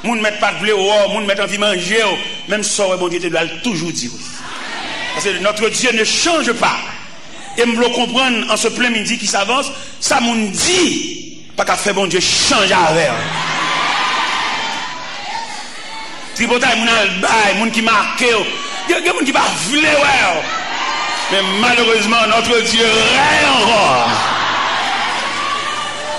Moun met pas de blé, moun met envie manger, même ça, bon Dieu, tu dois toujours dire. Parce que notre Dieu ne change pas. Et me le comprendre en ce plein midi qui s'avance, ça moun dit, pas qu'à faire bon Dieu changer avec. Tripotaille, moun al moun qui marque, il y a moun qui va vouler, ouais. Mais malheureusement, notre Dieu règne encore.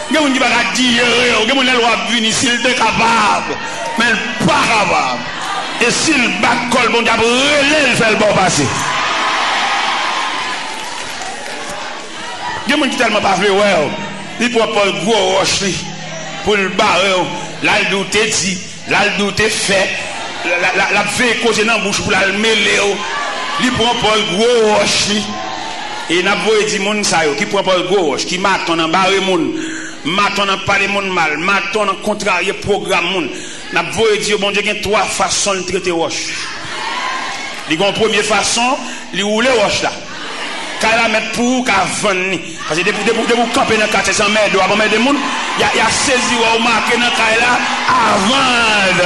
Il y a moun qui va dire, il y a moun qui va venir s'il est capable, mais il n'est pas capable. Et s'il bat col, bon Dieu, il fait le bon passer. Il y a des gens qui tellement pas fait, ouais, il prend pas le gros roche pour le barrer, là il doute dit, là il doute fait, la fait causer dans la bouche pour la mêler, il prend pas le gros roche, et il n'a pas dit moun ça qui prend pas le gros roche, qui maton en barrer moun, maton en parler moun mal, maton en contrarier programme moun, n'a pas dit bon Dieu qu'il y a trois façons de traiter roche. Il y a une première façon, il roule roche là. Quand la mettre pour qu'à vendre parce que depuis vous camper dans 400 mètres avant mettre des monde il y a saisi ou marqué dans là à vendre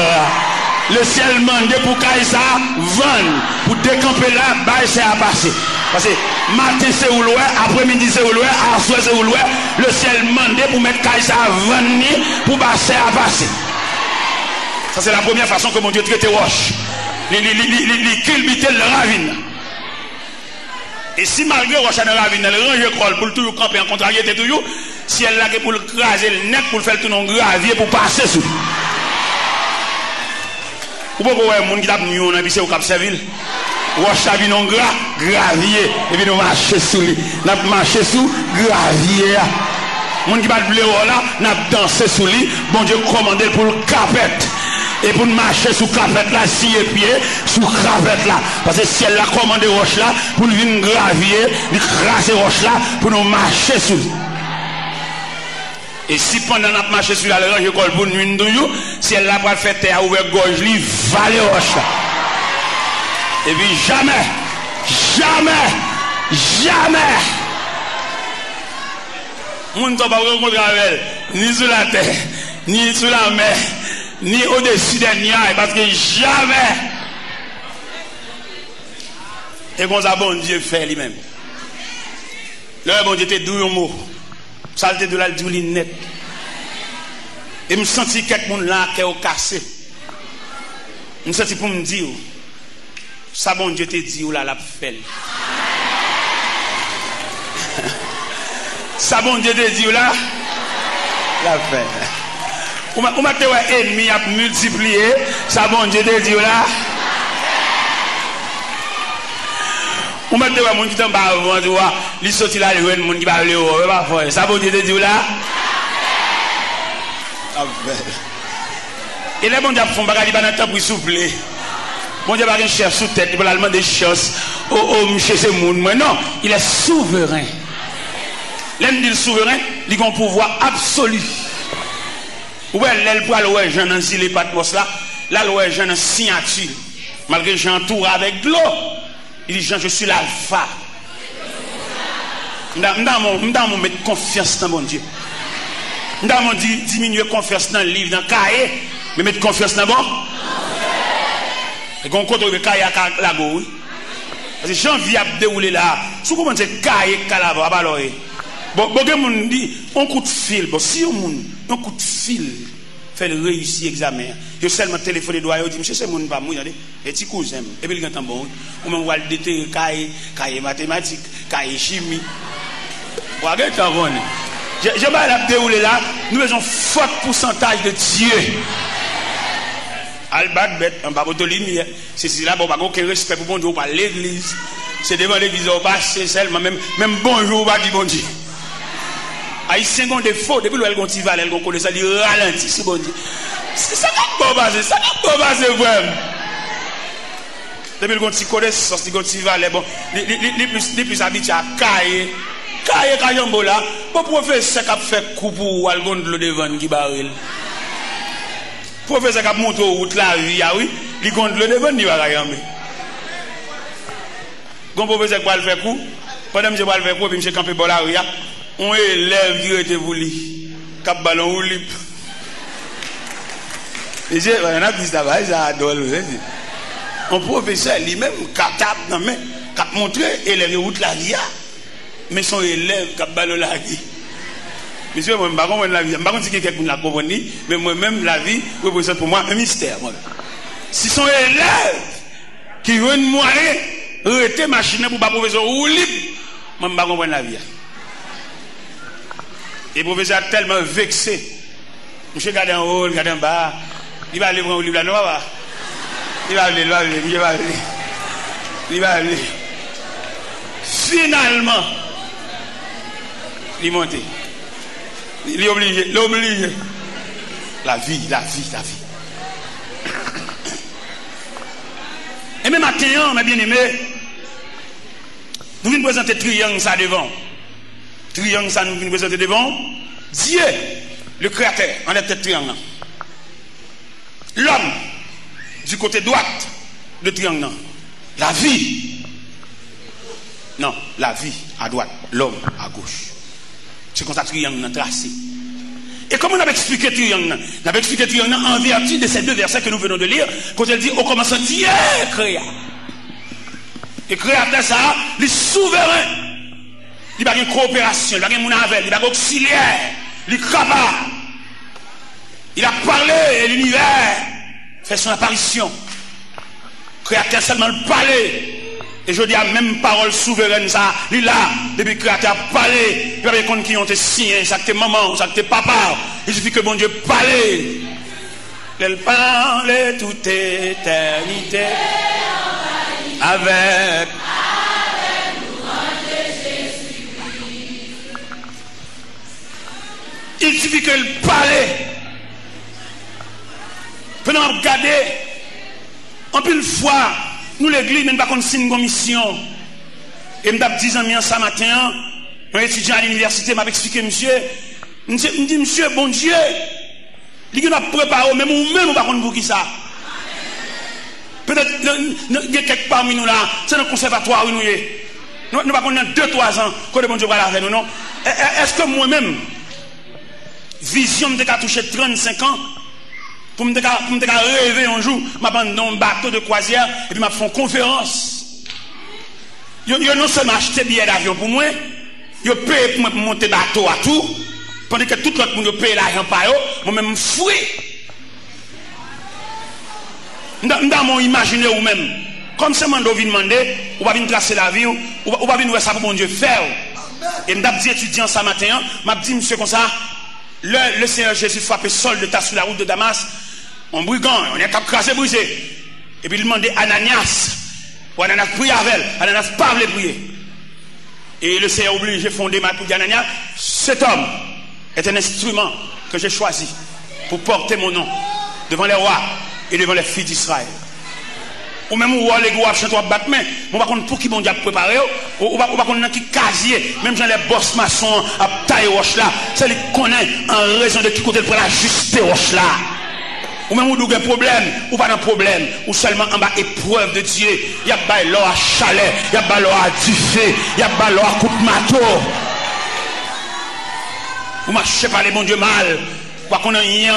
le ciel mande pour qu'à ça vendre pour décamper là bail c'est à passer parce que matin c'est ou loin après-midi c'est ou loin à soir c'est ou loin le ciel mande pour mettre qu'à ça vendre pour passer à passer ça c'est la première façon que mon Dieu traite roche les culbiter le ravine. Et si malgré Rocha dans la vie, elle range col pour toujours camper en contrariété toujours, si elle l'a pour le craser le net pour le faire tout non gravier pour passer sous. Ou pas qu'on voit monde qui tape nous dans piscine au Cap Serville. Rocha vi non gravier et puis nous marcher sous lui. N'a marcher sous gravier. Monde qui bat blé là, n'a danser sous lui, bon Dieu commandé pour le capette. Et pour marcher sous crapette là, si et pied, sous crapette là. Parce que si elle a commandé roche là, pour venir gravier, lui craser roche là, pour nous marcher sous. Et si pendant notre marché sur la range école pour nous, si elle a pas fait terre ouvert gorge, lui valer roche là. Et puis jamais, on ne peut pas rencontrer avec elle, ni sur la terre, ni sur la mer. Ni au-dessus des nuages, parce que jamais. Et comme ça, bon Dieu fait lui-même. Là, bon Dieu, t'es doux un mot. Ça, t'es de la douline net. Et me senti quelqu'un là qui est cassé. Me senti pour me dire, ça, bon Dieu, t'es dit, ou là, la fait. Ça, bon Dieu, t'es dit, ou là, la fait. Ou m'a ennemi a multiplié, ça bon Dieu te dit là. Ou m'a moun qui t'en bas avant tu vois, li sorti là le moun qui va aller au pas fort. Ça bon Dieu te dit là. Et là bon Dieu font bagage pas dans temps pour souffler. Bon Dieu pas un chef sous tête, il va demander chance au monsieur ce monde. Mais non, il est souverain. L'homme dit souverain, il a un pouvoir absolu. Ouais, elle pour aller Jean dans les patmos là, là ouais Jean dans signature. Malgré Jean tour avec de l'eau. Il dit Jean, je suis l'alpha. M'dam mettre confiance dans mon Dieu. M'dam diminuer confiance dans le livre, dans le cahier, mais mettre confiance dans bon. Et qu'on compte le cahier à la go. Parce que Jean vient dérouler là. Si vous commencez le cahier à la va alors. Bon, on dit, on coup de fil. Bon, si on coup de fil fait le réussir l'examen, je seulement téléphoné doigt, je dis, monsieur, c'est mon pas moi, et petit cousin, et puis il entend bon, on m'a dit, cahier mathématiques, cahier chimie. Regardez, t'as bon. Je vais la dérouler là, nous avons un fort pourcentage de Dieu. Albat bête, un babotolini, c'est là, bon, pas aucun respect pour bon Dieu, pas l'église. C'est devant l'église, on passe seulement, même bonjour, pas dit bon Dieu. Haïtien ont des faux, depuis le Elgon Tival, Elgon connaît ça, il ralentit, c'est bon Dieu. C'est ça qui est bon basé, ça qui est bon basé, vraiment. Depuis le Gonti connaissance, le Gonti Tival, bon, les plus habitués à Kaye, Kayambo là, pour professeur qui a fait coup pour Elgon de l'eau devant qui baril. Professeur qui a monté au route la vie, ah oui, il compte le devant, il va Kayambe. Gon professeur qui va le faire coup, pendant que je vais le faire coup, puis je vais camper pour la rue, on élève qui était voulu, cap ballon ou lip. Et j'ai un dit ça, j'adore. Un professeur lui-même capable dans main, cap montrer élève route la vie, mais son élève cap ballon la vie. Monsieur, moi, je ne sais pas la vie. Je ne sais pas si quelqu'un l'a compris, mais moi-même, la vie représente pour moi un mystère. Si son élève qui veut une moyenne, arrêter machine pour pas professeur ou libre, moi, je ne sais pas comprendre la vie. Et le professeur est tellement vexé. Monsieur, regarde en haut, regarde en bas. Il va aller prendre le livre là, non, il va aller, il va aller. Finalement, il monte. Il est obligé, l'obligé. La vie. Et même maintenant, mes bien-aimés, nous venons présenter triangle ça devant. Triangle ça nous venons présenter devant. Dieu, le créateur, en la tête triangle. L'homme, du côté droite de triangle. La vie. Non, la vie à droite, l'homme à gauche. C'est comme ça que triangle est tracé. Et comment on a expliqué triangle? On a expliqué triangle en vertu de ces deux versets que nous venons de lire, quand elle dit au commencement Dieu créa. Et créateur ça, il est souverain. Il n'y a pas de coopération, il n'y a pas de monnaie, il n'y a pas d'auxiliaire, il est capable. Il a parlé et l'univers fait son apparition. Créateur seulement le parler. Et je dis à même parole souveraine ça, il est là, depuis que le créateur a parlé, il y a des qui ont été signés, ça que tes mamans, ça que tes papas, il suffit que bon Dieu parle. Elle parle toute éternité avec il suffit qu'elle parle. Pendant regarder, en plus une fois, nous l'église, même pas qu'on signe une commission. Et je me dis en ce matin, un étudiant à l'université m'a expliqué, monsieur, me dit, monsieur, bon Dieu, il a préparé, même ou même, on va pour qui ça. Peut-être, il y a quelques parmi nous là, c'est un conservatoire où nous sommes. Nous ne pouvons pas 2-3 ans, que le bon Dieu va la faire, nous, non? Est-ce que moi-même, vision me touché 35 ans, pour me rêver un jour, je vais dans un bateau de croisière et puis je vais faire une conférence. Je non seulement acheté billet d'avion pour moi, je paye pour monter bateau à tout, pendant que tout l'autre monde paye l'argent par eux, moi-même fouille. Dans mon imaginaire ou même, comme c'est mon vient demander, on va venir tracer la vie, on va venir voir ça pour mon Dieu faire. Et je dit étudiant ce matin, je dit monsieur comme ça, le Seigneur Jésus frappé sol de tas sur la route de Damas, on brigand, on est crasé, brisé. Et puis il demandait Ananias, pour Ananias prier avec elle, Ananias pas voulait prier. Et le Seigneur obligé de fonder ma pour dire Ananias, cet homme est un instrument que j'ai choisi pour porter mon nom devant les rois et devant les filles d'Israël. Ou même où les gars chantent à battre main, on va pour qui bon Dieu préparé, ou va qu'on qui casier, même dans les boss maçons à taille roche là, ça les connaît en raison de qui côté pour la juste roche là. Ou même où il y a un problème, ou pas de problème, ou seulement en bas épreuve de Dieu, il y a pas l'or à chalet, il y a pas l'or à diffé, il y a pas l'or à coup de marteau. Vous marchez par les bon Dieu mal, pas qu'on a rien,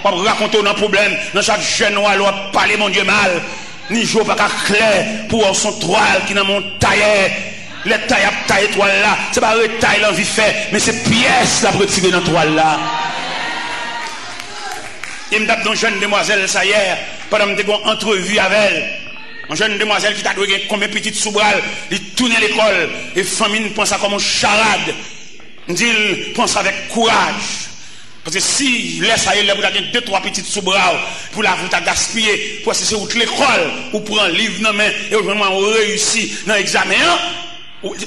pas raconter un problème, dans chaque jeune ou alors parler mon Dieu mal. Ni jour pas clair pour son toile qui dans mon tailleur. Les tailles à tailler toile là, c'est pas retaille l'envie fait, mais c'est pièce là pour tirer dans toile là. Il me tape dans une jeune demoiselle ça hier, pendant que j'ai une entrevue avec elle. Une jeune demoiselle qui t'a donné combien de petites sous-bras, il tourne à l'école, et famille pense ça comme une charade. Il dit, pense avec courage. Parce que si laisse à elle, vous avez 2-3 petites sous-bras pour la vous gaspiller, pour c'est où l'école, ou pour un livre dans main, et aujourd'hui on réussit dans l'examen,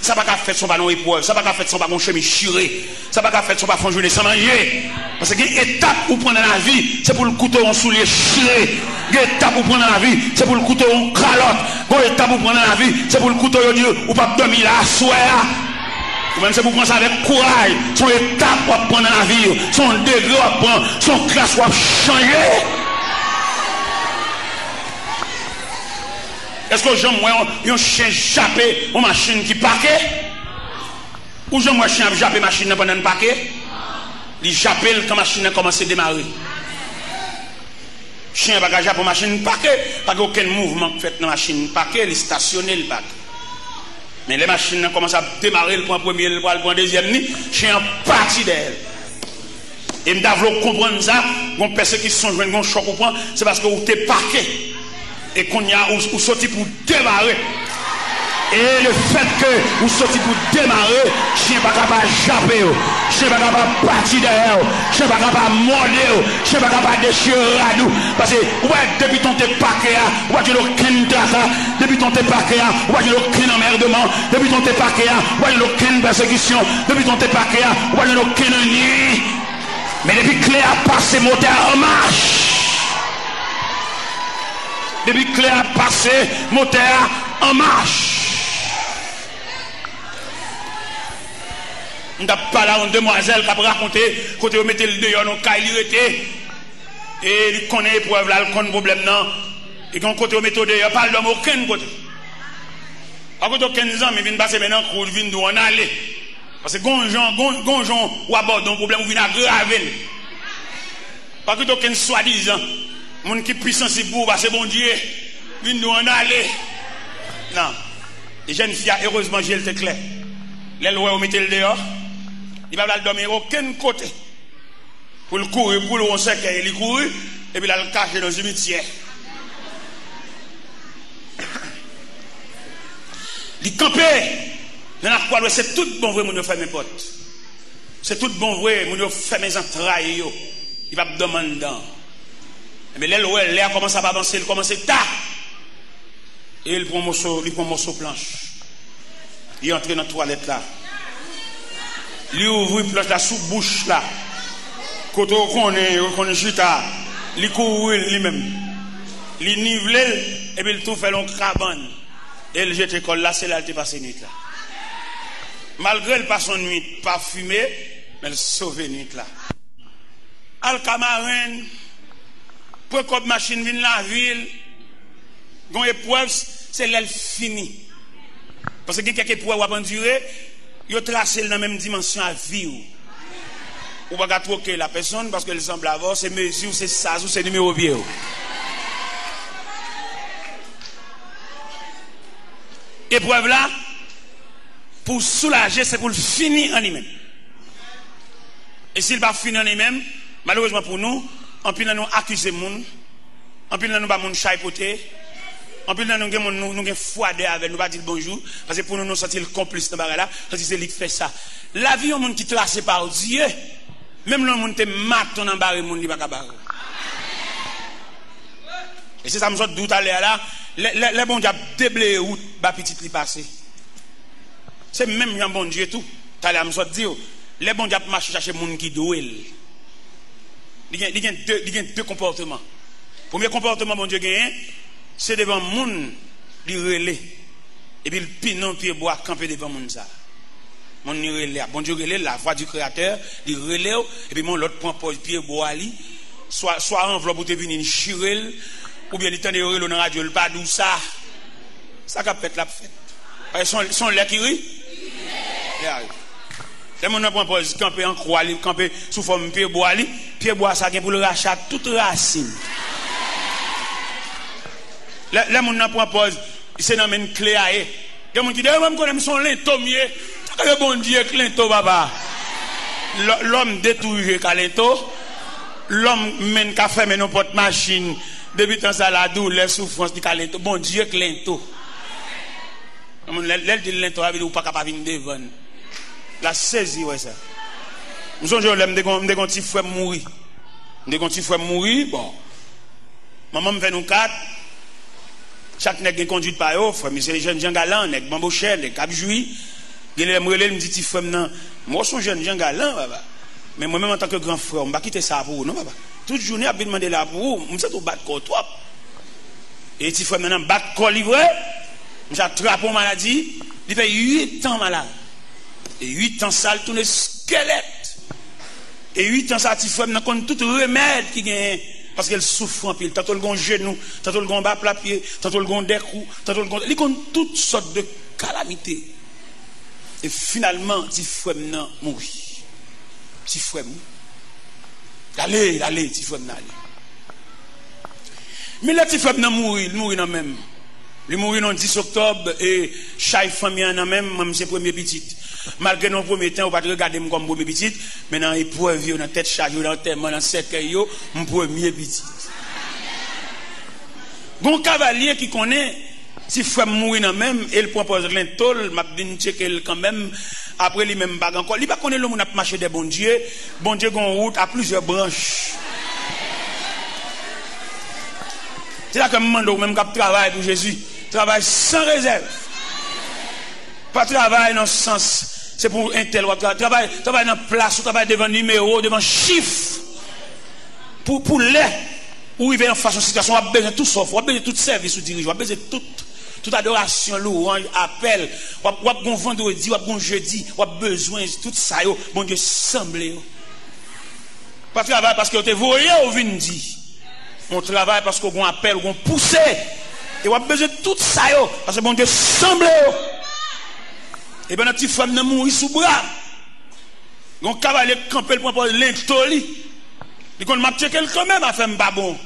ça va pas faire son ballon épreuve, ça va pas faire son ballon chemise chiré, ça va pas faire son ballon journée sans manger. Parce que une étape pour prendre dans la vie, c'est pour le couteau en soulier chiré. Une étape pour prendre dans la vie, c'est pour le couteau en calotte. Une étape pour prendre dans la vie, c'est pour le couteau en Dieu, ou pas dormir là, soir. Ou même c'est pour prendre ça avec courage. Son étape pour prendre dans la vie, son degré pour prendre, son classe pour changer. Est-ce que j'aime un chien jappé, une machine qui paquet? Ou j'aime un chien jappé machine pendant un paquet? Il jappé quand la machine a commencé à démarrer. Chien bagage pour machine paquet, pas aucun mouvement fait dans machine paquet, il stationné le paquet. Mais les machines commencent à démarrer, le point premier, le point deuxième, chien parti d'elle. Et je dois comprendre ça, quand personne qui sont joués, choc au point, c'est parce que vous êtes parqué. Et qu'on y a, ou sorti pour démarrer. Et le fait que vous sortez pour démarrer, chien pas capable de japper, chien pas capable de partir derrière, chien pas capable de morder, chien pas capable de déchirer à nous. Parce que, ouais, depuis ton t'es paquet, ouais, tu n'as aucun trace, depuis ton t'es paquet, ouais, tu n'as aucun emmerdement, depuis ton t'es paquet, ouais, tu n'as aucune persécution, depuis ton t'es paquet, ouais, tu n'as aucune nuit. Mais depuis que Clé a passé, moteur en marche. Depuis que Clé a passé, moteur en marche. On n'a pas là une demoiselle qui a raconté, quand on mettait le dehors, on a était. Et il connaît l'épreuve là, il connaît le problème non. Et quand on mettait le dehors, pas d'homme aucun côté. À côté de 15 ans, mais il vient passer maintenant, il vient d'où on allait. Parce que gonjon ou aborde un problème, ou vient aggraver. Pas que aucun soi-disant, mon qui puissant c'est pour parce que bon Dieu, vient d'où on allait. Non. Les jeunes filles, heureusement, j'ai le clair. Les lois, on mettait le dehors. Il va pas dormir aucun côté. Pour le courir, pour le sait qu'il courir, et puis il le cacher dans le cimetière. Il campait. C'est tout bon vrai, mon fait mes potes. C'est tout bon vrai, mon fait mes entrailles. Il va me demander. Mais les lois, l'air commence à avancer, il commence à tard. Et il prend un morceau planche. Il entre dans la toilette là. Il ouvre une planche là sous bouche là. Quand on est chita, il court lui-même. Il nivelle et puis il tout fait long cabane. Et il jette l'école là, c'est là qu'il passe nuit là. Malgré le passe nuit parfumé, mais il sauve nuit là. Alcamarin, pour que machine vienne la ville, quand épreuve, c'est l'elle fini. Parce que quelques épreuves à endurer, ils ont tracé dans la même dimension à vie. Ou pas troquer la personne parce qu'elle semble avoir ses mesures, ses sas ou ses numéros vieux. Épreuve là, pour soulager, c'est pour le finir en lui-même. Et s'il va finir en lui-même, malheureusement pour nous, en plus nous accuser les gens, en plus nous pas mon chaipoter, en plus nous avons froidé avec nous pas dire bonjour parce que pour nous sentir le complice dans bagarre là, parce que c'est lui qui fait ça. La vie un monde qui tracé par Dieu, même le monde te mat ton embarré monde il pas capable. Et c'est ça me sort doute aller là, les bon Dieu déblé route ba petit li passer. C'est même un bon Dieu tout. T'allais me sort dire les bon Dieu marcher chercher monde qui douel. Il y a deux comportements. Premier comportement bon Dieu gagne, c'est devant monde li relé et puis le pinon pied bois camper devant monde ça. Mon ni relé, bon Dieu relé la voix du créateur, il relé et puis mon l'autre point pied bois li soit enveloppe pour te venir chirel ou bien il tande relé dans radio le pas d'où ça. Ça qu'a fait la fête. Son lait qui rit. Les gens ne pas camper en croix, camper sous forme pied bois, ça pour le rachat toute racine. Les gens ne pas c'est dans une clé à eux. Les gens qui disent, même quand ils sont lento mieux, le bon Dieu lento papa. L'homme détruit lento, l'homme mène qu'à faire mais non porte machine, depuis tant ça la douleur, souffrance du lento, bon Dieu lento. L'elle dit lento, elle dit pas capable de venir devant. La saisie, ouais, ça. Nous sommes jeunes, nous avons des petits frères mourir. Nous avons des petits frères mourir, bon. Maman me fait nous quatre. Chaque nègre est conduit par eux, frère, mais c'est les jeunes gens galants, nègre bambouchel, nègre capjoui. Il me dit, petit frère, non. Moi, je suis jeune gens galants, papa. Mais moi-même, en tant que grand frère, je ne vais pas quitter ça pour vous, non, papa. Toute journée, je vais demander là pour vous. Je vais battre corps, toi. Et petit frère, maintenant, battre corps livré. Je vais attraper une maladie. Il fait 8 ans malade. Et 8 ans ça, tout le squelette. Et 8 ans ça, tu fais maintenant tout remède qui gagne. Parce qu'elle souffre en pile. Tantôt le gon genou, tantôt le gon bas plat pied, tantôt le gon décou, tantôt le gon. Il compte toutes sortes de calamités. Et finalement, tu fais maintenant mourir. Tu fais mourir. Allez, tu fais maintenant aller. Mais là, tu fais mourir, il mourit dans même. Il mourit le 10 octobre et chaque famille en même, même c'est premier petit. Malgré nos premiers temps, on va pas regarder comme premier petit, mais dans l'épreuve, dans la tête chargée, dans le terme, dans le cercueil, mon premier petit. Bon cavalier qui connaît, si frère mourir dans même, et il propose l'intol, m'a dit checker quand même, après lui même bag encore. Il va connaître le monde a marché des bon Dieu gon route à plusieurs branches. C'est là que je demande même qu'il travaille pour Jésus. Travaille sans réserve. Pas travail dans ce sens. C'est pour un tel. Travail dans place, travail devant numéro, devant chiffre. Pour l'air. Où il vient en face de situation, on a besoin de tout sauf, on a besoin de tout service ou dirigeant, on a besoin de toute adoration, louange, appel, on a besoin de vendredi, on a besoin de jeudi, on a besoin de tout ça, bon Dieu, semblé. Pas travail parce que vous êtes voyé ou vindi. On travaille parce qu'on appelle, on pousse. Et on a besoin de tout ça, parce que bon Dieu, semblé. Et bien, notre petite femme n'a mouru sous bras. On cavalier campé pour l'intoli. Il qu'on m'a checké quand même à faire un bon.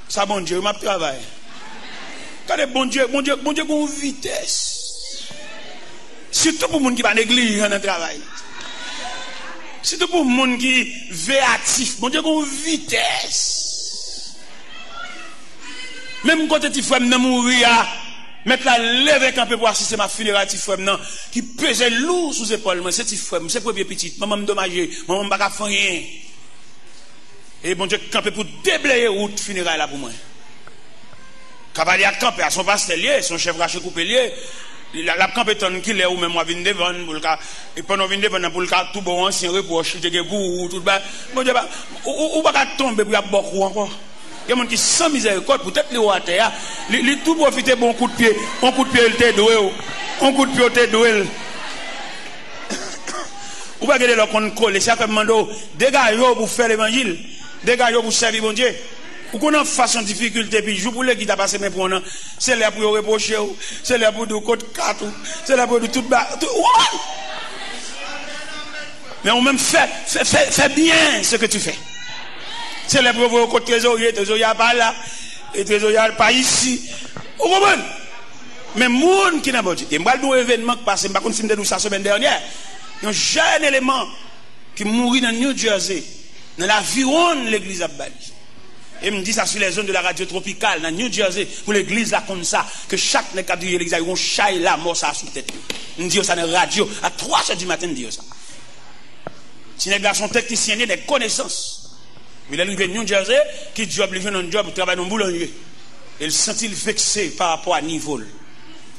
Ça bon Dieu, m'a travaillé. Quand bon Dieu, une vitesse. Surtout pour les gens qui va négliger dans le travail. Surtout pour les gens qui véatifs. Bon Dieu, une vitesse. Même quand tu fais mourir, mettre la lèvre un peu pour assister ma funéraire, qui pesait lourd sous les épaules. C'est le premier petit. Maman me dommagé. Maman ne va pas faire rien. Et bon Dieu, campé pour déblayer route funéraire là pour moi. Cavalier a campé à son pasteur, son chef raché coupé lié. La campé ton qui est ou même moi vinn devant pour le cas et pendant vinn devant pour le cas tout bon ancien reproche il te pour tout bas. Bon Dieu ou pas tomber pour y a beaucoup encore. Il y a des gens qui sans miséricorde peut-être les à terre, les tout profiter bon coup de pied, un coup de pied il te doué, un coup de pied il te doué. Ou pas garder leur compte coller, c'est comme mando dégagez pour faire l'évangile. Dégagez pour servir bon Dieu. Ou qu'on a façon difficulté, puis joue pour les qui t'a passé mes points, c'est là pour reprocher, c'est là pour du code 4, c'est là pour du tout bas. Mais on même fait bien ce que tu fais. C'est là pour voir le code trésorier pas là, et trésorier pas ici. Vous comprenez? Mais monde qui n'a pas dit, et moi, le événement qui passe, je ne sais pas si nous ça la semaine dernière, il y a un jeune élément qui mourit dans New Jersey. Dans l'aviron de l'église à Bali. Et me dit ça sur les zones de la radio tropicale, dans New Jersey, pour l'église là comme ça, que chaque n'est qu'à dire l'église, ils vont chailler la mort ça sous tête. Me dit ça dans la radio, à 3h du matin, me dit ça. Si les gars sont techniciens, des connaissances. Mais il est arrivé à New Jersey, qui job, il vient dans un job, il travaille dans un boulanger. Il se sentit vexé par rapport à niveau.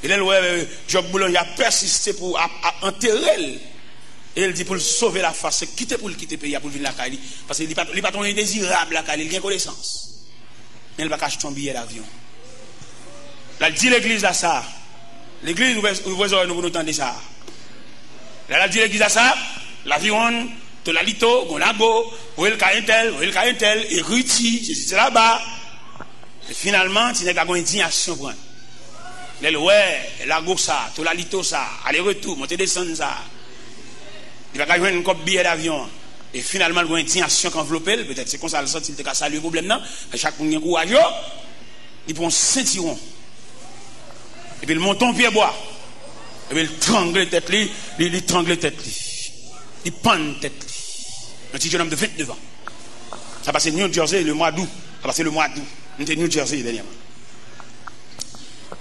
Et là, le job boulanger a persisté pour enterrer. Et il dit pour sauver la face, c'est quitter pour le quitter le pays pour venir la Cali. Parce qu'il n'est pas indésirable la Cali, il a connaissance. Mais il va acheter un billet d'avion. Là, il dit l'église à ça. L'église, vous voyez, nous entendons ça. Là, il dit l'église à ça. L'avion, Tolalito, Gonago, où est le Caintel, et Ruti, c'est là-bas. Et finalement, il n'y a pas d'indignation pour elle. Ouais, Lago ça, Tolalito ça, aller-retour, monter descendre ça. Il va gagner un billet d'avion. Et finalement, il y a une indignation enveloppée. Peut-être c'est comme ça, il te casse le problème. Là. Chaque monde qui est courageux, il prend un ceinturon. Et puis il monte en pied bois. Et puis il trangle tête. Il trangle tête. Il pend tête. Un petit jeune homme de 29 ans. Ça passe New Jersey le mois d'août. Ça passe le mois d'août. On était New Jersey dernièrement.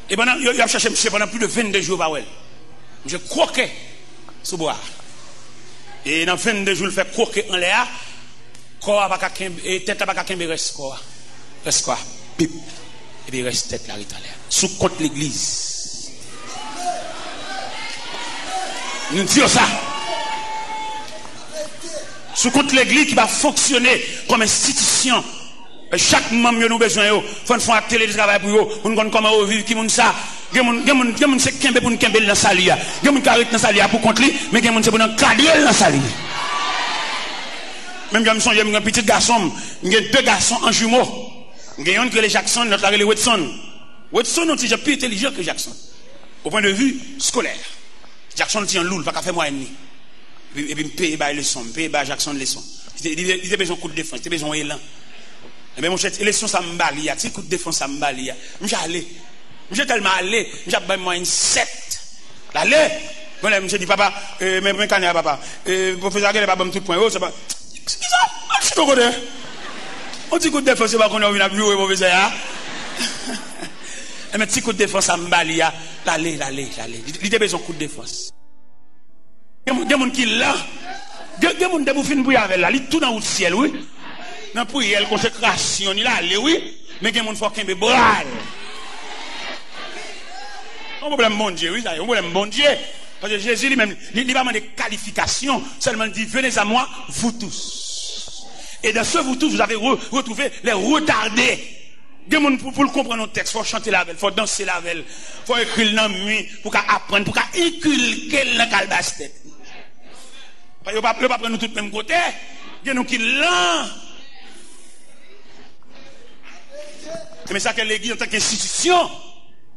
Et pendant, il a cherché monsieur pendant plus de 22 jours par elle. Je croquais sous bois. Et dans 22 jours, il fait croquer en l'air. Corps pas et tête pas qu'un reste quoi. Reste quoi? Pip. Et puis reste tête là en l'air. Sous contre l'église. Nous disons ça. Sous contre l'église qui va fonctionner comme institution. Chaque membre nous besoin yo, faut faire un télétravail pour eux, pour nous comment vivre qui moun ça. Gen c'est kembe pour nous kembe dans salia. Gen moun carré dans salia pour contre lui, mais gen moun c'est pour nous cadrer dans salia. Même quand me songe un petit garçon, j'ai deux garçons en jumeaux. J'ai un que les Jackson, l'autre là les Watson. Watson on est plus intelligent que Jackson au point de vue scolaire. Jackson tient lourd, pas qu'à faire moi et demi. Et puis me payer les leçons, me payer Jackson les leçons. Il a besoin de coup de défense, il a besoin d'élan. Mais mon cher, élection ça me balie, petit coup de défense ça me balie. M'j'ai allé. M'j'ai tellement allé, m'j'ai pas moi une 7. Allez. Bon là, m'j'ai dit papa, mais canard papa. Professeur Gel pas bon tout point. Oh, c'est pas. C'est ça. Je suis ton côté. On dit coup de défense c'est pas qu'on a venu jouer professeur. Mais petit coup de défense ça me balie. Allez. Il a besoin de coup de défense. Il y a des gens qui là. Il y a des gens qui fin pour avec là, il tout dans le ciel oui. Dans prière consécration il allé oui, mais il y a des gens qui font qu'un bral. Un problème bon Dieu, oui, ça un problème bon Dieu. Parce que Jésus lui-même, il n'a pas demandé de qualification, seulement dit venez à moi, vous tous. Et dans ce vous tous, vous avez retrouvé les retardés. Des gens pour le comprendre notre texte, il faut chanter la veille, il faut danser la veille, il faut écrire dans la nuit, pour apprendre, pour inculquer dans la calebasse. Il ne va pas prendre nous tous le même côté. Il y a nous qui l'ont. Mais ça que l'église en tant qu'institution,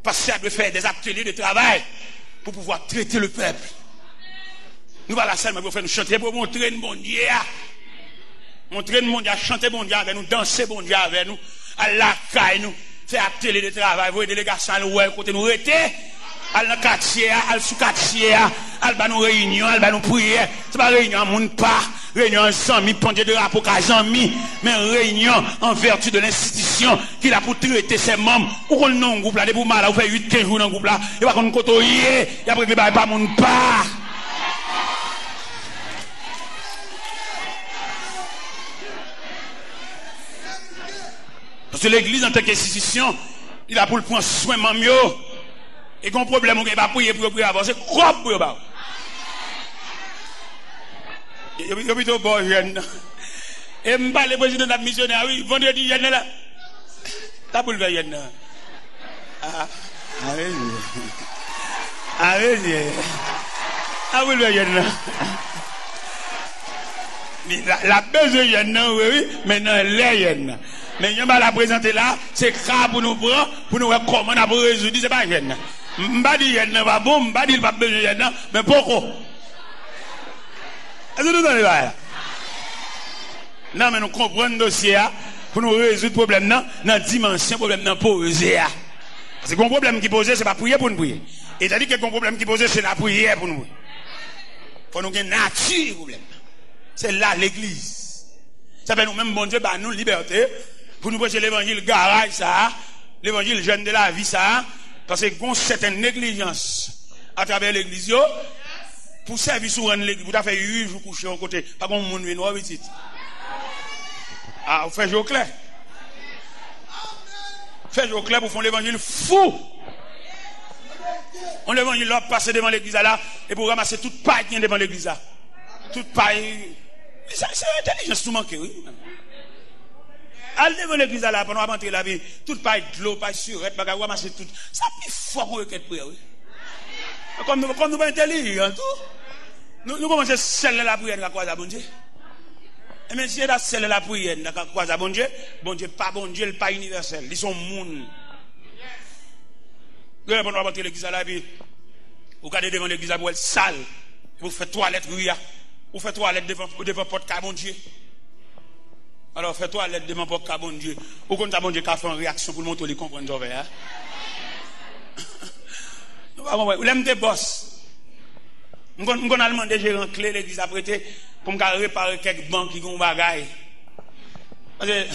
parce qu'elle doit faire des ateliers de travail pour pouvoir traiter le peuple. Nous allons seulement pour faire nous chanter, pour montrer le bon Dieu. Montrer le bon Dieu, chanter bon Dieu avec nous, danser bon Dieu avec nous, à la caille nous, faire atelier de travail, voir des délégations à nous, côté nous rester. Al dans quartier, al sous quartier, al ba nous réunion, al ba nous prière. C'est pas réunion moun pas, réunion ensemble, pendant de rapport à Jean-Mi, mais réunion en vertu de l'institution qui a pour traiter ses membres. Ou qu'on non groupe là, de pour mal, ou fait 8-15 jours dans groupe là, et pas qu'on côtoyer, et après que pas moun pas. Parce que l'église en tant qu'institution, il a pour le prendre soin mamio. Et qu'on problème, on ne peut pas prier pour avancer, quoi pour eux? Il y a plutôt bon jeune. Et je parle le président de la missionnaire, oui, vendredi, jeune là. T'as pour le faire jeune. Ah, oui. Ah, oui. Ah, pour le faire jeune. La besoin jeune, oui, mais non, les jeunes. Mais je vais la présenter là, c'est grave pour nous prendre, pour nous voir comment on a résoudre, c'est pas jeune. M'badi yen pas bon, m'badi pas besoin yen mais pourquoi? Est-ce que nous entendez là? Non mais nous comprenons le dossier pour nous résoudre le problème dans la dimension problème dans poser. Parce que le problème qui pose c'est pas prier pour nous prier. Et c'est-à-dire que le problème qui pose c'est la prière pour nous. Pour nous gagner nature problème. C'est là l'église. Ça fait nous même bon Dieu bah nous liberté pour nous prêcher l'évangile garage ça, l'évangile jeune de la vie ça. Parce que y a une certaine négligence à travers l'église pour servir sur l'église. Vous avez fait 8 jours coucher à côté. Pas comme monde vient voir petite. Ah, vous faites jour clair. Faites jour clair pour faire l'évangile fou. On l'évangile là passer devant l'église là et pour ramasser toute paille qui est devant l'église là. Toute paille. C'est intelligence tout manqué, oui. Al devant l'église là, pendant rentrer la vie, toute paille de l'eau, paille surette, bagarre, ramasser tout. Ça plus fort qu'on requête prière, oui. Comme nous pas intelligents, tout. Nous commençons à sceller la prière, dans la bon Dieu. Et même si on a scellé la prière, dans la bon Dieu, pas bon Dieu, pas universel. Ils sont moun. Pendant rentrer l'église là, vous regardez devant l'église là, vous êtes sale. Vous faites toilette, vous faites toilette devant porte bon Dieu. Alors, fais-toi l'aide de mon propre bon Dieu. Ou quand bon Dieu qui a fait une réaction pour montrer les comprendre. Vous l'aimez des boss. Nous avons demandé gérant clé l'église à prêter pour me réparer quelques banques qui ont bagaille. Parce que,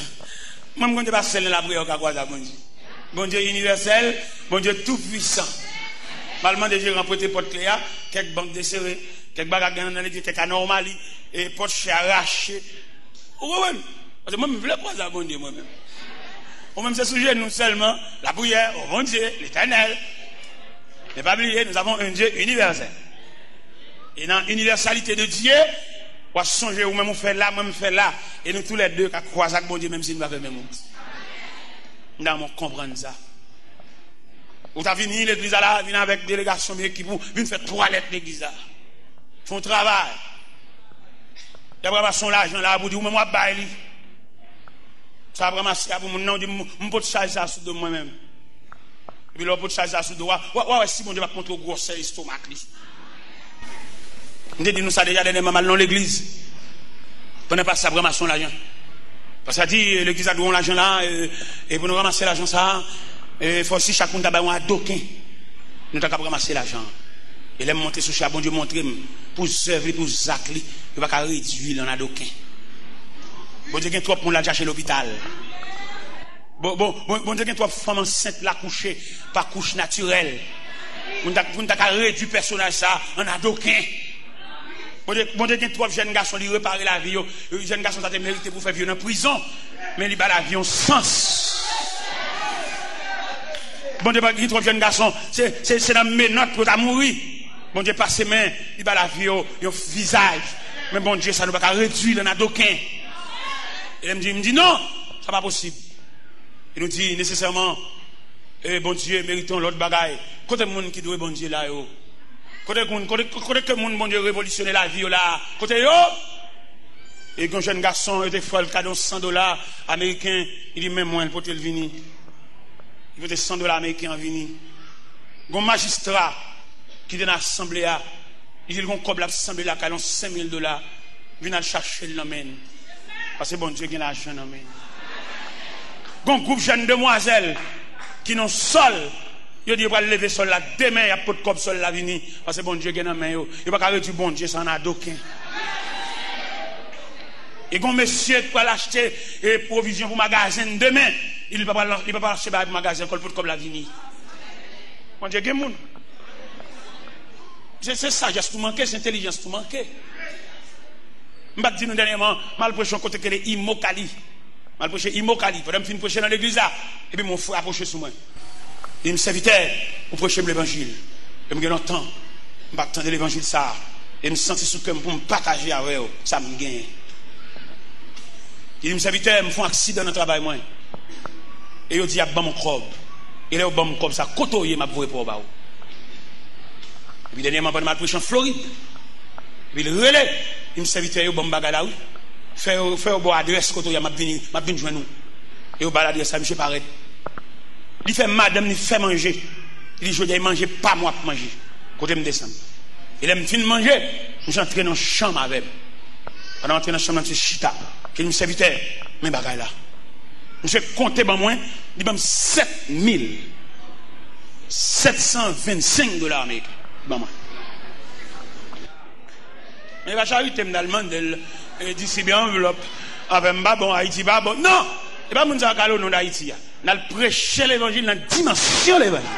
moi, je ne pas sceller la prière au cas bon Dieu. Bon Dieu universel, bon Dieu tout puissant. Je demandé gérant prêter porte clé, quelques banques desserrées, quelques bagages quelques anomalies, et porte arrachées. Vous comprenez? Parce que moi, je ne veux pas ça, bon Dieu, moi-même. Moi-même, c'est sujet, nous seulement, la prière, au bon Dieu, l'éternel. Ne pas oublier, nous avons un Dieu universel. Et dans l'universalité de Dieu, on va songer, ou même on fait là, moi-même fait là. Et nous tous les deux, qui croisent avec bon Dieu, même si nous n'avons pas le même chose. Nous allons comprendre ça. Vous avez venu l'église là, venez avec délégation, mais qui vous, venez faire toilette l'église là. Font travail. D'après passer l'argent là, vous dites, moi, baille. Ça va ramasser pour mon nom, je peux charger ça sous de moi-même. Et puis là, je peux charger ça sous de moi. Ouais, si mon Dieu va contre le gros estomac. On dit nous ça déjà dernièrement mal dans l'église. On n'est pas ça, ramasser l'argent. Parce que ça dit, l'église a donné l'argent là, et pour nous ramasser l'argent ça, il faut aussi chacun d'abord un doquin. Nous avons ramasser l'argent. Et là, monter sur le bon Dieu montrer pour servir, pour zacler, il va pas réduire dans un doquin. Bon Dieu, il y a trop pour la chercher l'hôpital. Bon Dieu, il y a trop de femmes enceintes la coucher, par couche naturelle. Pour nous réduire le personnage ça, en un doquin. Bon Dieu, il y a trop de jeunes garçons qui réparent la vie. Les jeunes garçons ont mérité pour faire vivre en prison, mais ils battent la vie en sens. Bon Dieu, il y a trop de jeunes garçons, c'est dans mes notes pour mourir. Bon Dieu, passe ses mains, il bat la vie au visage. Mais bon Dieu, ça ne va pas réduire dans un doquin. Et il me dit non, ça n'est pas possible. Il nous dit nécessairement, bon Dieu, méritons l'autre bagaille. Côté le monde qui doit bon Dieu là, côté que le monde, bon Dieu, révolutionner la vie là, côté yo. Et quand un jeune garçon était fait le cadeau $100 américains, il dit même moi, il peut le venir. Il peut $100 américains en venir. Un magistrat qui est dans l'assemblée, il dit qu'on coble l'assemblée là, qui a $5,000, il vient chercher l'emmène. Parce que bon Dieu, il a l'argent l'emmène. Un groupe de jeunes demoiselles qui n'ont sol, ils disent qu'ils vont lever sol là, demain, il y a pas de cop sol là, venir. Parce que bon Dieu, il a main. Il va pas réduire bon Dieu, ça en a d'aucun. Et quand monsieur peut l'acheter et provision pour magasin demain, il ne peut pas acheter pour magasin pour la venir. Bon Dieu, il y a des gens. C'est sagesse tout manqué, c'est intelligence tout manqué. Je vais dire dernièrement, mal prêché un côté que les Imokali. Mal prêché Imokali. Pendant que je prêcher dans l'église là, et puis mon frère a prêché sur moi. Il me servitait pour prêcher l'évangile. Et je me gagne temps. Je vais attendre l'évangile ça. Et je me sentais sous cœur pour me partager avec eux. Ça me gagne. Il me servitait, me font un accident dans le travail. Moi. Et il dit, il y a mon corps. Il est au bon comme ça, côtoyer ma voix pour bas. Et puis dernièrement, pendant ma prêche en Floride, et puis le relais, il me servitait au bon bagage là, faire au bon adresse, côtoyer m'a venu joindre nous. Et au bas l'adresse, ça me paraît. Il fait madame, il fait manger. Il dit, je dois manger, pas moi pour manger. Côté me descendre. Il aime fin de manger, je suis entré dans la chambre avec. Pendant entrer dans la chambre, je suis chita. Il me servitait, mes bagages là. Je suis compté dans moi, il m'a $7,725 américains. Bon, moi. Mais la charité me demande de distribuer enveloppe avec un bon Haïti. Bon, non! Et pas mon zakalo non d'Haïti. On a prêché l'évangile dans la dimension de l'évangile.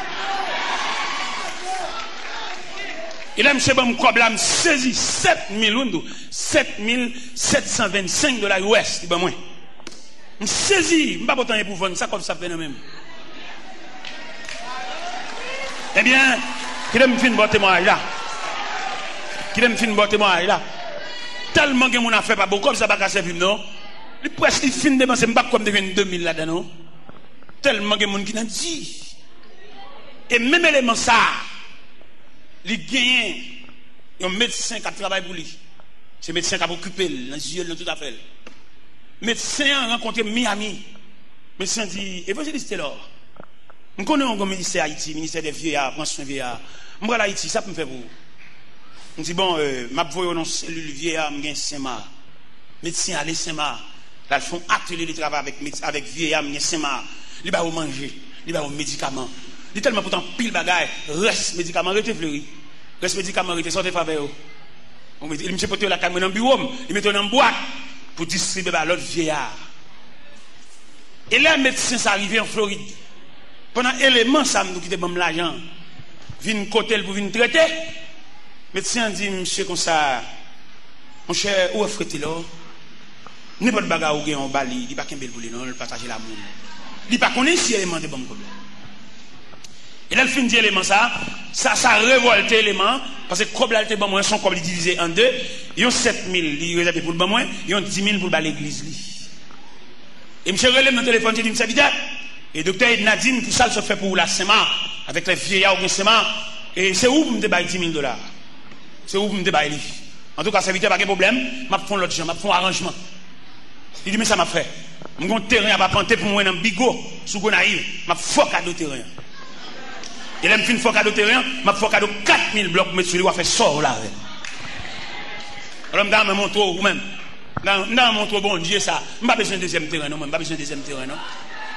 Et là, monsieur bon me saisi $7,725 US. Ben moi. Je saisis, je ne sais pas pourtant pour vendre ça comme ça fait même. Eh bien, qui me fait un bon témoignage là. Qui me fait un bon témoignage là. Tellement que mon affaire pas beaucoup comme ça pas servir non. Il presque fin de dépenser pas comme devient 2000 là dedans. Tellement que mon qui n'a dit. Et même élément ça, il gagne un médecin qui travaille pour lui. C'est médecin qui a occupé dans les yeux tout à fait. Médecin a rencontré Miami. Médecin dit, évangéliste là. Je connais un ministère Haïti, ministère des vieillards, prends soin des vieillards. Je vais à Haïti, ça peut me faire pour vous. Je dis, bon, je vais voir dans cellule vieillard, je vais Saint-Marc. Médecin allez Saint-Marc. Là, ils font atelier de travail avec vieillard, je vais Saint-Marc. Ils vont manger, ils vont médicaments. Il est tellement pourtant pile bagaille, reste médicaments, reste fleuri. Reste médicaments, reste sortez faveur. Il me fait porter la caméra dans le bureau, il met dans une boîte pour distribuer à l'autre vieillard. Et là, le médecin s'est arrivé en Floride. Pendant élément, ça me dit que l'argent. Vine côté pour venir traiter. Le médecin dit, monsieur, comme ça, mon cher, où est-ce que tu es là? N'importe bagarre ou en Bali, il n'y a pas qu'un bel boulet, non, il partage l'amour. Il n'y a pas qu'on est si élément de bon problème. Et là, le fin dit élément ça révolte l'élément, parce que comme là, le bon son comme divisé en deux, ils ont 7000, ils réservent pour le bon moins, ils ont 10 000 pour l'église. Et monsieur relève dans le téléphone, il dit, monsieur Vidal, et docteur Nadine, tout ça, se fait pour la Saint-Marc, avec les vieillards au Saint-Marc, et c'est où vous me débaillez 10 000 $? C'est où vous me débaillez? En tout cas, ça ne pas de problème, je vais faire l'autre chose, je vais faire un arrangement. Il dit, mais ça m'a fait. Je vais terrain à pas planter pour moi dans Bigot, sous Gonaïve, je vais faire cadeau terrain. Et là, je vais faire cadeau terrain, je vais faire cadeau 4000 blocs, mais celui-là fait sort là. Alors, je vais montre vous-même. Dans mon trop bon Dieu, ça. Je n'ai pas besoin de deuxième terrain, non. Je n'ai pas besoin de deuxième terrain, non.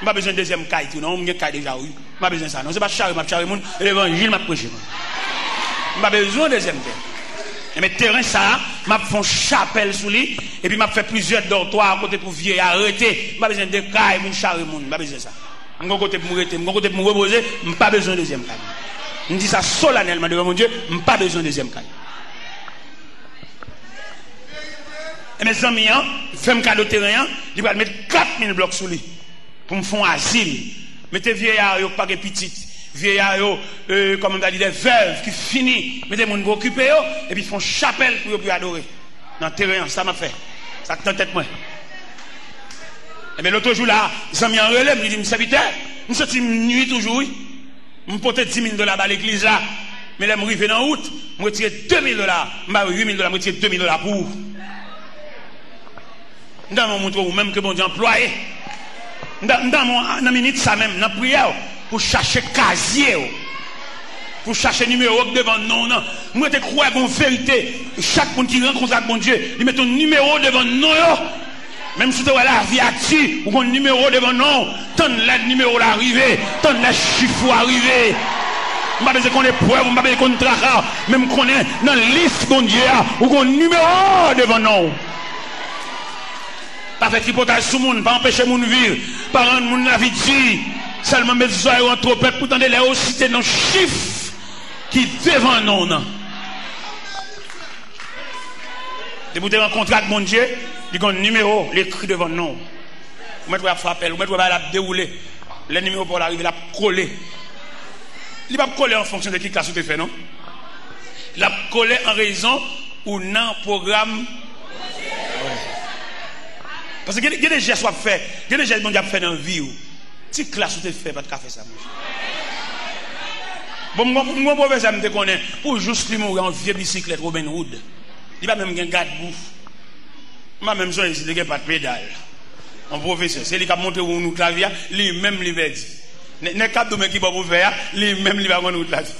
Je n'ai pas besoin de deuxième caille, non. Je n'ai pas déjà, oui. Je n'ai pas besoin de ça, non. Ce n'est pas charré, je l'évangile, je prêche. Je n'ai pas besoin de deuxième terrain. Mais terrain, ça, je fais une chapelle sous lui, et puis je fais plusieurs dortoirs à côté pour vieux arrêter. Je n'ai pas besoin de caille, je charré, je n'ai pas besoin de ça. Je n'ai côté pour me arrêter, je côté pour me reposer, je n'ai pas besoin de deuxième caille. Je dis ça solennellement devant mon Dieu, je n'ai pas besoin de deuxième caille. Et mes amis, fais un cadeau terrain, il va mettre 4000 blocs sous lui pour me faire un asile. Mettez vieillards, pas de petites, vieillards, comme on a dit, des veuves qui finissent, mettez mon occupé, et puis font chapelle pour adorer. Dans le terrain, ça m'a fait. Ça tente tête moi. Et bien l'autre jour là, les amis en relève, ils disent, me serviteur, nous sommes nuit toujours, oui. Je me porte $10 000 à l'église là. Mais là, je suis arrivé dans août, je retire $2 000, je $8 000, je retire $2 000 pour vous. Dans mon montre ou même que bon Dieu employé dans mon minute ça même dans prière pour chercher casier pour chercher numéro devant non moi te crois en vérité chaque monde qui rencontre avec bon Dieu il met ton numéro devant non même si tu as la vie active ou un numéro devant non tant le numéro l'arriver tant le chiffre arriver on va besoin qu'on ait preuve on va besoin qu'on traque même qu'on est dans liste bon Dieu ou un numéro devant non. Pas faire tripotage sur le monde, pas empêcher mon vivre, pas rendre mon la vie de seulement mettre les oreilles entre peuple pour tendre les hauts cités dans chiffre qui devant nous. Et vous avez un contrat avec mon Dieu, il y a un numéro, l'écrit devant nous. Vous mettez à frapper, vous mettez à la dérouler. Le numéro pour l'arriver, il a collé. Il va coller en fonction de qui classe vous fait, non? Il a collé en raison ou non programme. Parce que il y a des gestes à faire, il y a des gestes qu'on a fait dans la vie. Si classe tu fais, pas de faire ça. Bon, moi, professeur, je me connais, pour juste lui mourir en vieux bicyclette Robin Hood. Il va même un garde-bouffe. Moi, même ça, il n'y a pas de pédale. Un professeur, c'est lui qui a monté où nous clavier, lui-même, il va dire. N'est pas de qui va vous faire, lui-même, il va nous clavier.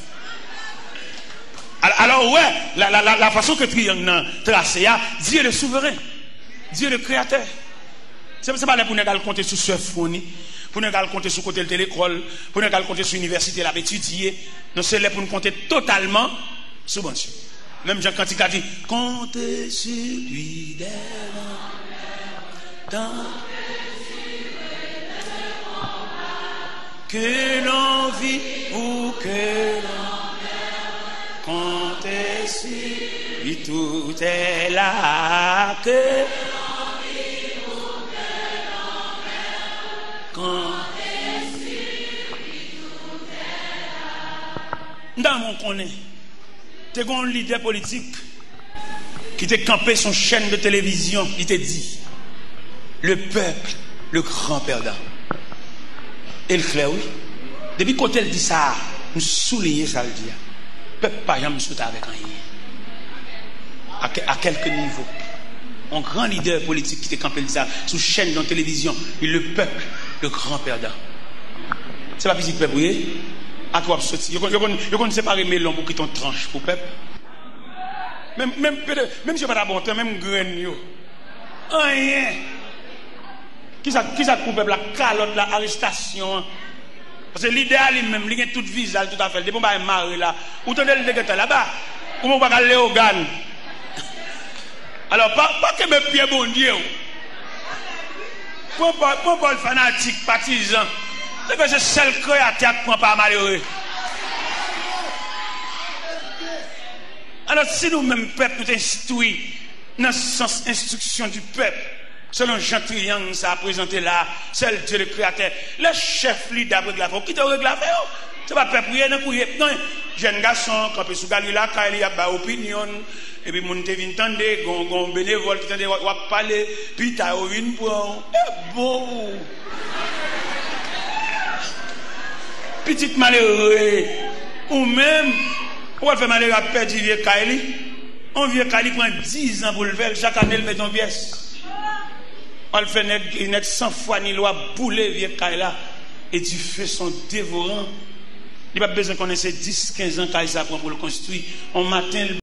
Alors, ouais, la façon que triangle tracé, Dieu est le souverain, Dieu est le créateur. Ce n'est pas là pour nous compter sur ce fourni, pour nous compter sur côté de l'école, pour nous compter sur l'université, là, étudier. Non, c'est là pour nous compter totalement sur bon Dieu. Même Jean quand il a dit, comptez sur lui que l'on vit ou que l'on comptez sur lui, tout est là que dans mon connaît, tu es un leader politique qui t'a campé son chaîne de télévision, il t'a dit le peuple, le grand perdant. Et le clair, oui. Depuis quand elle dit ça, nous soulignons ça le dire. Le peuple pas jamais souhaité avec rien. À quelques niveaux. Un grand leader politique qui t'a campé dit ça, sous chaîne de télévision, et le peuple, le grand perdant. C'est pas physique, peuple, oui. À toi, sortir. Vous connaissez pas les melons pour qu'ils t'ont tranche pour peuple. Même si je pas d'abord, même graine, rien. Qui ça pour peuple, la calotte, la arrestation. Parce que l'idéal lui-même, il a tout visage, tout à fait. Depuis qu'on va marrer là, ou tenez le dégueulasse là-bas, ou on va aller au GAN. Alors, pas que mes pieds bon Dieu. Pas le fanatique, partisan. C'est que c'est seul créateur qui ne prend pas malheureux. Alors, si nous-mêmes, peuple, nous instruisons dans le sens instruction du peuple, selon Jean Triangle, ça a présenté là, seul Dieu le créateur, le chef leader de la qui te règle la faire, c'est pas le peuple, non, jeune garçon, quand il sous galerie là, quand il y a pas opinion, et puis mon te vient tendre, gon bénévole qui tende va parler, puis t'as vinn pour bon. Petite malheureux, ou même, on va faire malheureux à perdre du vieux Kaili. Un vieux Kaili prend 10 ans pour le faire, chaque année il met en pièce. On le fait net 100 fois ni loi bouler vieux Kaili là, et tu fais son dévorant. Il n'y a pas besoin qu'on ait 10-15 ans Kaili ça pour le construire. On matin